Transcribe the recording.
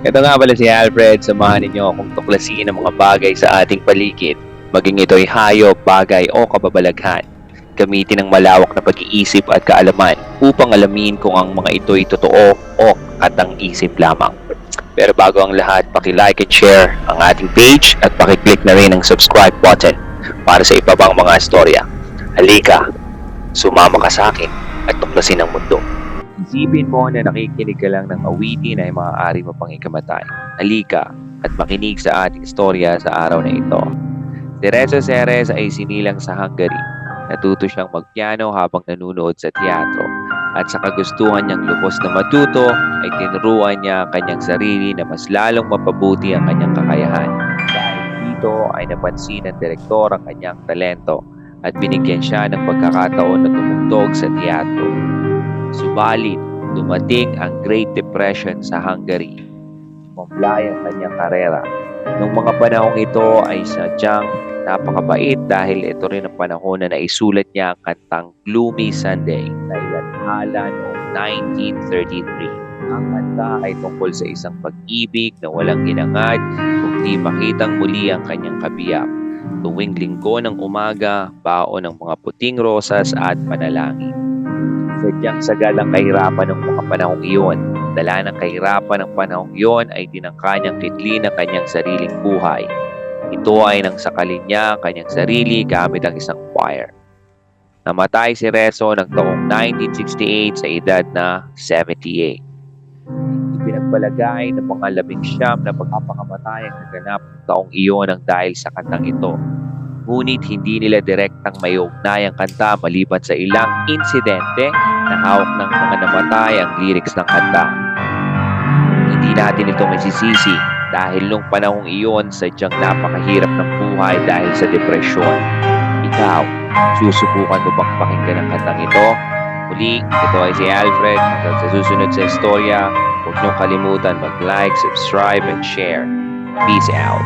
Ito nga pala si Alfred, samahan ninyo akong tuklasin ang mga bagay sa ating paligid, maging ito'y hayop, bagay o kababalaghan. Gamitin ang malawak na pag-iisip at kaalaman upang alamin kung ang mga ito'y totoo o katang-isip lamang. Pero bago ang lahat, paki-like and share ang ating page at paki-click na rin ang subscribe button para sa iba pang mga istorya. Halika, sumama ka sa akin at tuklasin ang mundo. Isipin mo na nakikinig ka lang ng awitin ay maaari mo pang ikamatay. Halika at makinig sa ating istorya sa araw na ito. Si Rezo Ceres ay sinilang sa Hungary. Natuto siyang magpiano habang nanunood sa teatro. At sa kagustuhan niyang lubos na matuto, ay tinuruan niya ang kanyang sarili na mas lalong mapabuti ang kanyang kakayahan. Dahil dito ay napansin ng direktor ang kanyang talento at binigyan siya ng pagkakataon na tumugtog sa teatro. Subalit, dumating ang Great Depression sa Hungary. Mamlay ang kanyang karera. Noong mga panahong ito ay sadyang napakabait dahil ito rin ang panahon na naisulat niya ang kantang Gloomy Sunday na ilathala noong 1933. Ang kanta ay tungkol sa isang pag-ibig na walang hinangad kundi makitang muli ang kanyang kabiyak. Tuwing linggo ng umaga, baon ng mga puting rosas at panalangin. Sadyang sagal ang kahirapan ng mga panahong iyon. Dala ng kahirapan ng panahong iyon ay tinangka niyang kitlin ang kanyang sariling buhay. Ito ay nang sakalin niya ang kanyang sarili gamit ang isang choir. Namatay si Rezo ng taong 1968 sa edad na 78. Ipinagpalagay ng mga 19 na pagkapakamatay ang naganap ng taong iyon ang dahil sa kantang ito. Ngunit hindi nila direktang may ugnay ang kanta maliban sa ilang insidente na hawak ng mga namatay ang lyrics ng kanta. Hindi natin ito masisisi dahil nung panahong iyon sadyang napakahirap ng buhay dahil sa depresyon. Ikaw, susubukan mo bang pakinggan ang kantang ito? Muli, ito ay si Alfred. Hanggang sa susunod sa istorya, huwag niyong kalimutan mag-like, subscribe, and share. Peace out.